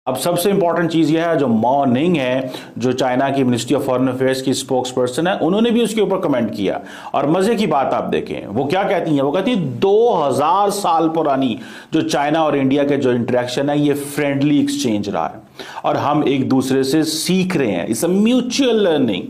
अब सबसे इंपॉर्टेंट चीज यह है, जो मॉर्निंग है, जो चाइना की मिनिस्ट्री ऑफ फॉरेन अफेयर्स की स्पोक्स पर्सन है, उन्होंने भी उसके ऊपर कमेंट किया। और मजे की बात आप देखें, वो क्या कहती हैं, वो कहती है 2000 साल पुरानी जो चाइना और इंडिया के जो इंटरेक्शन है, ये फ्रेंडली एक्सचेंज रहा है और हम एक दूसरे से सीख रहे हैं। इट्स अ म्यूचुअल लर्निंग,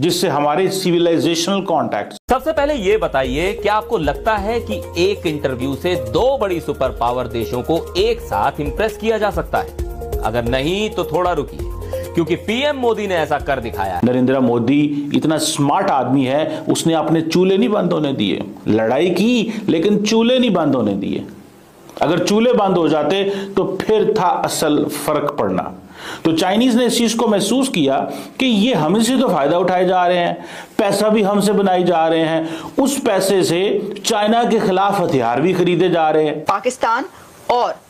जिससे हमारे सिविलाइजेशनल कॉन्टैक्ट। सबसे पहले ये बताइए, क्या आपको लगता है कि एक इंटरव्यू से दो बड़ी सुपर पावर देशों को एक साथ इंप्रेस किया जा सकता है? अगर नहीं तो थोड़ा रुकिए, क्योंकि पीएम मोदी ने ऐसा कर दिखाया। नरेंद्र मोदी इतना स्मार्ट आदमी है, उसने अपने चूल्हे नहीं बंद होने दिए। लड़ाई की, लेकिन चूल्हे नहीं बंद होने दिए। अगर चूल्हे बंद हो जाते तो फिर था असल फर्क पड़ना। तो चाइनीज ने इस चीज को महसूस किया कि ये हमसे तो फायदा उठाए जा रहे हैं, पैसा भी हमसे बनाए जा रहे हैं, उस पैसे से चाइना के खिलाफ हथियार भी खरीदे जा रहे हैं। पाकिस्तान और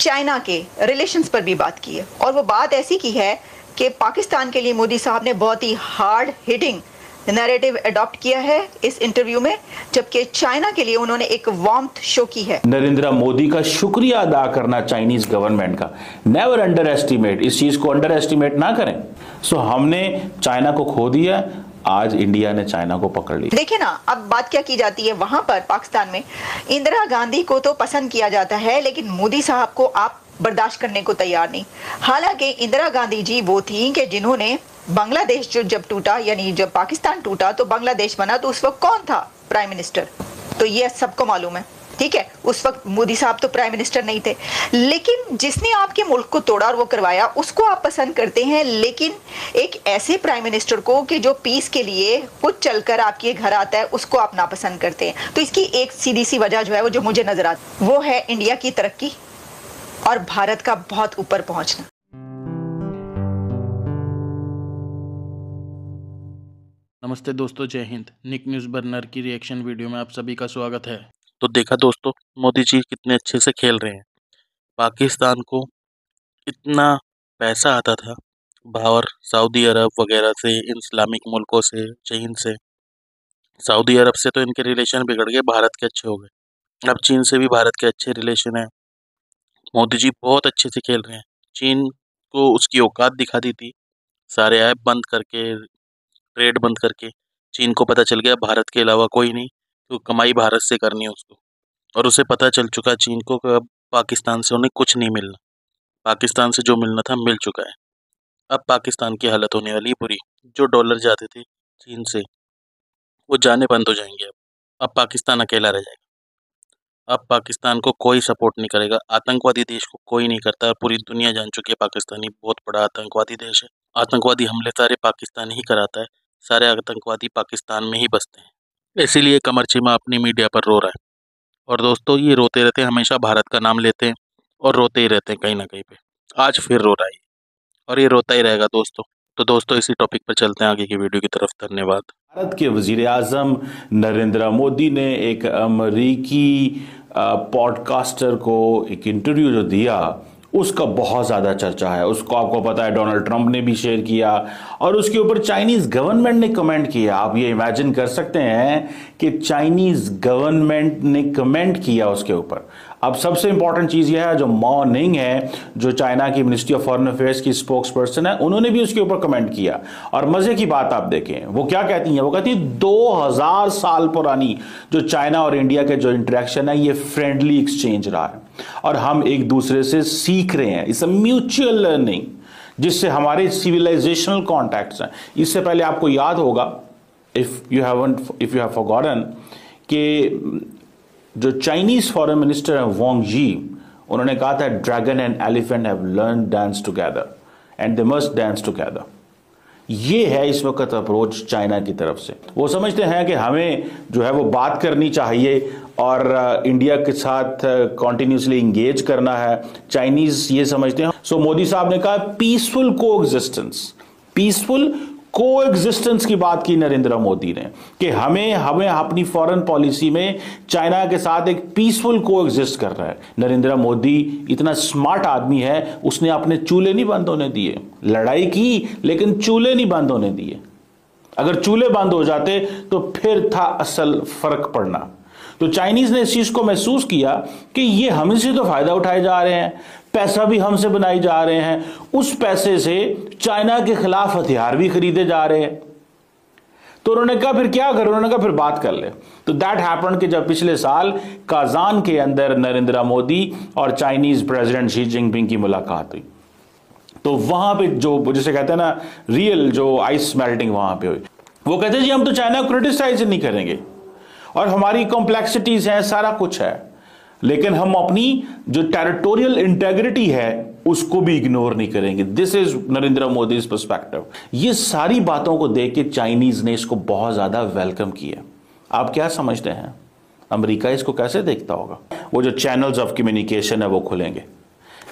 चाइना के रिलेशंस पर भी बात की है, और वो बात ऐसी की है कि पाकिस्तान के लिए मोदी साहब ने बहुत ही हार्ड हिटिंग नैरेटिव अडॉप्ट किया है इस इंटरव्यू में, जबकि चाइना के लिए उन्होंने एक वार्मथ शो की है। नरेंद्र मोदी का शुक्रिया अदा करना चाइनीज गवर्नमेंट का। नेवर अंडर एस्टिमेट, इस चीज को अंडर एस्टिमेट ना करें। सो हमने चाइना को खो दिया, आज इंडिया ने चाइना को पकड़ लिया। देखिए ना, अब बात क्या की जाती है वहां पर पाकिस्तान में, इंदिरा गांधी को तो पसंद किया जाता है, लेकिन मोदी साहब को आप बर्दाश्त करने को तैयार नहीं। हालांकि इंदिरा गांधी जी वो थी कि जिन्होंने बांग्लादेश जो जब टूटा, यानी जब पाकिस्तान टूटा तो बांग्लादेश बना, तो उस वक्त कौन था प्राइम मिनिस्टर? तो ये सबको मालूम है, ठीक है। उस वक्त मोदी साहब तो प्राइम मिनिस्टर नहीं थे, लेकिन जिसने आपके मुल्क को तोड़ा और वो करवाया, उसको आप पसंद करते हैं। लेकिन एक ऐसे प्राइम मिनिस्टर को कि जो पीस के लिए खुद चलकर आपके घर आता है, उसको आप नापसंद करते हैं। तो इसकी एक सीधी सी वजह जो है, वो जो मुझे नजर आती, वो है इंडिया की तरक्की और भारत का बहुत ऊपर पहुंचना। नमस्ते दोस्तों, जय हिंद। निक न्यूज़ बर्नर की रिएक्शन वीडियो में आप सभी का स्वागत है। तो देखा दोस्तों, मोदी जी कितने अच्छे से खेल रहे हैं। पाकिस्तान को इतना पैसा आता था बाहर, सऊदी अरब वगैरह से, इन इस्लामिक मुल्कों से, चीन से। सऊदी अरब से तो इनके रिलेशन बिगड़ गए, भारत के अच्छे हो गए। अब चीन से भी भारत के अच्छे रिलेशन हैं। मोदी जी बहुत अच्छे से खेल रहे हैं। चीन को उसकी औकात दिखा दी थी, सारे ऐप बंद करके, ट्रेड बंद करके। चीन को पता चल गया भारत के अलावा कोई नहीं, तो कमाई भारत से करनी है उसको। और उसे पता चल चुका चीन को कि अब पाकिस्तान से उन्हें कुछ नहीं मिलना। पाकिस्तान से जो मिलना था मिल चुका है। अब पाकिस्तान की हालत होने वाली है बुरी। जो डॉलर जाते थे चीन से, वो जाने बंद हो जाएंगे। अब पाकिस्तान अकेला रह जाएगा। अब पाकिस्तान को कोई सपोर्ट नहीं करेगा। आतंकवादी देश को कोई नहीं करता, और पूरी दुनिया जान चुकी है पाकिस्तानी बहुत बड़ा आतंकवादी देश है। आतंकवादी हमले सारे पाकिस्तान ही कराता है, सारे आतंकवादी पाकिस्तान में ही बसते हैं। इसीलिए कमर चीमा अपनी मीडिया पर रो रहा है। और दोस्तों, ये रोते रहते हैं, हमेशा भारत का नाम लेते हैं और रोते ही रहते हैं कहीं ना कहीं पे। आज फिर रो रहा है और ये रोता ही रहेगा दोस्तों। तो दोस्तों, इसी टॉपिक पर चलते हैं आगे की वीडियो की तरफ। धन्यवाद। भारत के वजीर आजम नरेंद्र मोदी ने एक अमरीकी पॉडकास्टर को एक इंटरव्यू जो दिया, उसका बहुत ज़्यादा चर्चा है। उसको आपको पता है डोनाल्ड ट्रंप ने भी शेयर किया और उसके ऊपर चाइनीज़ गवर्नमेंट ने कमेंट किया। आप ये इमेजिन कर सकते हैं कि चाइनीज़ गवर्नमेंट ने कमेंट किया उसके ऊपर। अब सबसे इंपॉर्टेंट चीज़ यह है, जो मॉर्निंग है, जो चाइना की मिनिस्ट्री ऑफ फॉरेन अफेयर्स की स्पोक्स पर्सन है, उन्होंने भी उसके ऊपर कमेंट किया। और मज़े की बात आप देखें, वो क्या कहती हैं, वो कहती है 2000 साल पुरानी जो चाइना और इंडिया के जो इंटरेक्शन है, ये फ्रेंडली एक्सचेंज रहा है और हम एक दूसरे से सीख रहे हैं। इट्स अ म्यूचुअल लर्निंग, जिससे हमारे सिविलाइजेशनल कॉन्टैक्ट्स हैं। इससे पहले आपको याद होगा, इफ यू हैव फॉरगॉटन, कि जो चाइनीज फॉरेन मिनिस्टर है वांग जी, उन्होंने कहा था dragon and elephant have learn dance together and they must dance together. ये है इस वक्त अप्रोच चाइना की तरफ से। वो समझते हैं कि हमें जो है वो बात करनी चाहिए और इंडिया के साथ कॉन्टिन्यूसली इंगेज करना है। चाइनीज ये समझते हैं। सो मोदी साहब ने कहा पीसफुल कोएग्जिस्टेंस, पीसफुल कोएग्जिस्टेंस की बात की नरेंद्र मोदी ने, कि हमें अपनी फॉरेन पॉलिसी में चाइना के साथ एक पीसफुल कोएग्जिस्ट कर रहा है। नरेंद्र मोदी इतना स्मार्ट आदमी है, उसने अपने चूल्हे नहीं बंद होने दिए। लड़ाई की, लेकिन चूल्हे नहीं बंद होने दिए। अगर चूल्हे बंद हो जाते तो फिर था असल फर्क पड़ना। तो चाइनीज ने इस चीज को महसूस किया कि ये हमसे तो फायदा उठाए जा रहे हैं, पैसा भी हमसे बनाई जा रहे हैं, उस पैसे से चाइना के खिलाफ हथियार भी खरीदे जा रहे हैं। तो उन्होंने कहा फिर क्या करें, उन्होंने कहा फिर बात कर ले। तो दैट हैपेंड कि जब पिछले साल काजान के अंदर नरेंद्र मोदी और चाइनीज प्रेसिडेंट शी जिनपिंग की मुलाकात हुई, तो वहां पे जो जिसे कहते हैं ना रियल जो आइस मेल्टिंग वहां पे हुई। वो कहते हैं जी हम तो चाइना को क्रिटिसाइज नहीं करेंगे और हमारी कॉम्प्लेक्सिटीज हैं, सारा कुछ है, लेकिन हम अपनी जो टेरिटोरियल इंटेग्रिटी है उसको भी इग्नोर नहीं करेंगे। This is Narendra Modi perspective. ये सारी बातों को देख के चाइनीज ने इसको बहुत ज्यादा वेलकम किया। आप क्या समझते हैं अमेरिका इसको कैसे देखता होगा? वो जो चैनल्स ऑफ कम्युनिकेशन है वो खुलेंगे।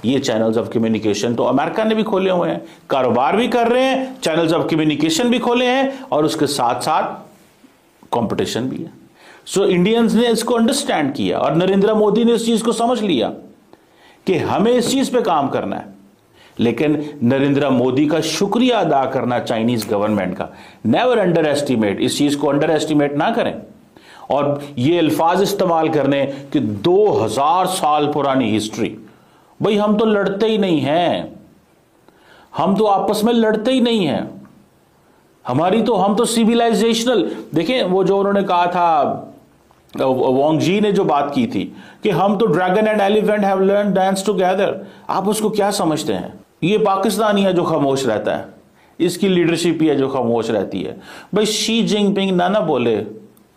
ये चैनल्स ऑफ कम्युनिकेशन तो अमेरिका ने भी खोले हुए हैं, कारोबार भी कर रहे हैं, चैनल्स ऑफ कम्युनिकेशन भी खोले हैं और उसके साथ साथ कंपटीशन भी है। सो इंडियंस ने इसको अंडरस्टैंड किया और नरेंद्र मोदी ने इस चीज को समझ लिया कि हमें इस चीज पे काम करना है। लेकिन नरेंद्र मोदी का शुक्रिया अदा करना चाइनीज गवर्नमेंट का, नेवर अंडर एस्टिमेट, इस चीज को अंडर एस्टिमेट ना करें। और ये अल्फाज इस्तेमाल करने कि 2000 साल पुरानी हिस्ट्री, भाई हम तो लड़ते ही नहीं हैं, हम तो आपस में लड़ते ही नहीं हैं, हम तो सिविलाइजेशनल। देखें वो जो उन्होंने कहा था वांग जी ने जो बात की थी कि हम तो dragon and elephant have learn dance together, आप उसको क्या समझते हैं? ये पाकिस्तानी है जो खामोश रहता है, इसकी लीडरशिप ही है जो खामोश रहती है। भाई शी जिनपिंग ना बोले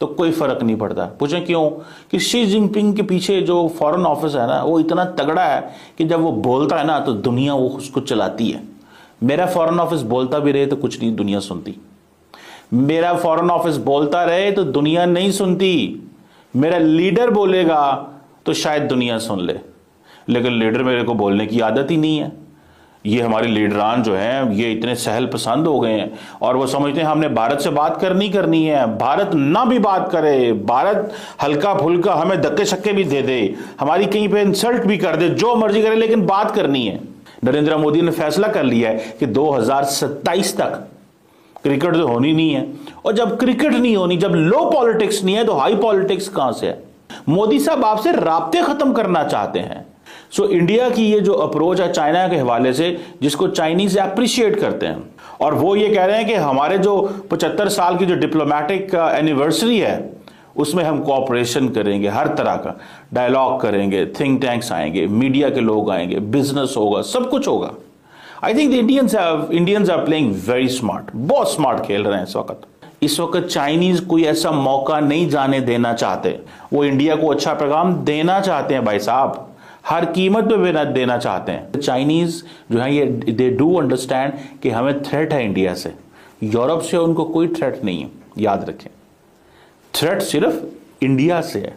तो कोई फर्क नहीं पड़ता। पूछें क्यों? कि शी जिनपिंग के पीछे जो फॉरेन ऑफिस है ना वो इतना तगड़ा है कि जब वो बोलता है ना तो दुनिया वो उसको चलाती है। मेरा फॉरेन ऑफिस बोलता भी रहे तो कुछ नहीं दुनिया सुनती, मेरा फॉरेन ऑफिस बोलता रहे तो दुनिया नहीं सुनती, मेरा लीडर बोलेगा तो शायद दुनिया सुन ले, लेकिन लीडर मेरे को बोलने की आदत ही नहीं है। ये हमारे लीडरान जो हैं ये इतने सहल पसंद हो गए हैं और वो समझते हैं हमने भारत से बात करनी है, भारत ना भी बात करे, भारत हल्का फुल्का हमें धक्के शक्के भी दे दे, हमारी कहीं पे इंसल्ट भी कर दे, जो मर्जी करे, लेकिन बात करनी है। नरेंद्र मोदी ने फैसला कर लिया है कि 2027 तक क्रिकेट तो होनी नहीं है, और जब क्रिकेट नहीं होनी, जब लो पॉलिटिक्स नहीं है तो हाई पॉलिटिक्स कहां से है? मोदी साहब आपसे राब्ते खत्म करना चाहते हैं। सो इंडिया की ये जो अप्रोच है चाइना के हवाले से, जिसको चाइनीज अप्रिशिएट करते हैं, और वो ये कह रहे हैं कि हमारे जो 75 साल की जो डिप्लोमेटिक एनिवर्सरी है उसमें हम कोऑपरेशन करेंगे, हर तरह का डायलॉग करेंगे, थिंक टैंक्स आएंगे, मीडिया के लोग आएंगे, बिजनेस होगा, सब कुछ होगा। I think the Indians are playing very smart, बहुत स्मार्ट खेल रहे हैं इस वक्त। चाइनीज कोई ऐसा मौका नहीं जाने देना चाहते, वो इंडिया को अच्छा पैगाम देना चाहते हैं भाई साहब, हर कीमत पे देना चाहते हैं। चाइनीज जो है ये दे डू अंडरस्टैंड कि हमें थ्रेट है इंडिया से, यूरोप से उनको कोई थ्रेट नहीं है, याद रखें। थ्रेट सिर्फ इंडिया से है,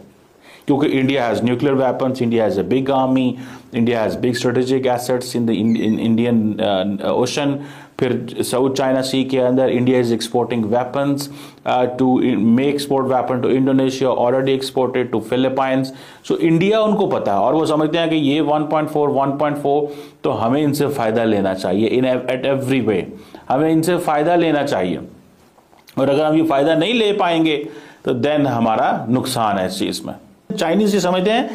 क्योंकि India has nuclear weapons, India has a big army, India has big strategic assets in the Indian Ocean. फिर साउथ चाइना सी के अंदर India is exporting weapons to may export weapon to Indonesia, already exported to Philippines. So India उनको पता है और वो समझते हैं कि ये 1.4 तो हमें इनसे फायदा लेना चाहिए, इन एट एवरी वे हमें इनसे फायदा लेना चाहिए, और अगर हम ये फायदा नहीं ले पाएंगे तो देन हमारा नुकसान है इस चीज में। चाइनीज ये समझते हैं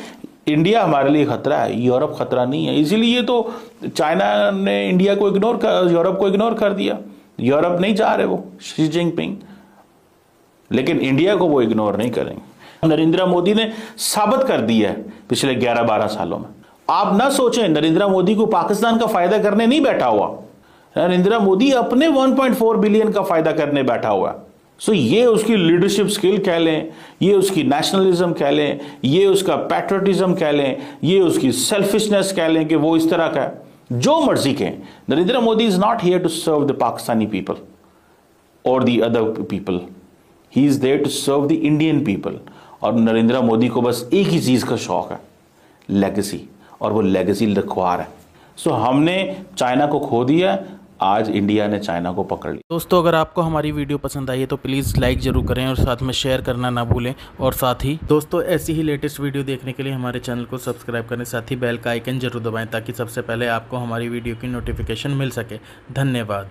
इंडिया हमारे लिए खतरा है, यूरोप खतरा नहीं है, इसीलिए तो चाइना ने इंडिया को यूरोप को इग्नोर कर दिया। यूरोप नहीं चाह रहे वो शी जिनपिंग, लेकिन इंडिया को वो इग्नोर नहीं करेंगे। नरेंद्र मोदी ने साबित कर दिया है पिछले 11-12 सालों में। आप ना सोचें नरेंद्र मोदी को पाकिस्तान का फायदा करने नहीं बैठा हुआ, नरेंद्र मोदी अपने 1.4 बिलियन का फायदा करने बैठा हुआ। सो ये उसकी लीडरशिप स्किल कह लें, ये उसकी नेशनलिज्म कह लें, ये उसका पैट्रियटिज्म कह लें, ये उसकी सेल्फिशनेस कह लें कि वो इस तरह का जो मर्जी कहें। Narendra Modi is not here to serve the Pakistani people और the other people, he is there to serve the Indian people. और नरेंद्र मोदी को बस एक ही चीज का शौक है, लेगेसी, और वो लेगेसी लिखवार है। सो हमने चाइना को खो दिया, आज इंडिया ने चाइना को पकड़ लिया। दोस्तों अगर आपको हमारी वीडियो पसंद आई है तो प्लीज़ लाइक ज़रूर करें और साथ में शेयर करना ना भूलें। और साथ ही दोस्तों ऐसी ही लेटेस्ट वीडियो देखने के लिए हमारे चैनल को सब्सक्राइब करें, साथ ही बेल का आइकन जरूर दबाएं ताकि सबसे पहले आपको हमारी वीडियो की नोटिफिकेशन मिल सके। धन्यवाद।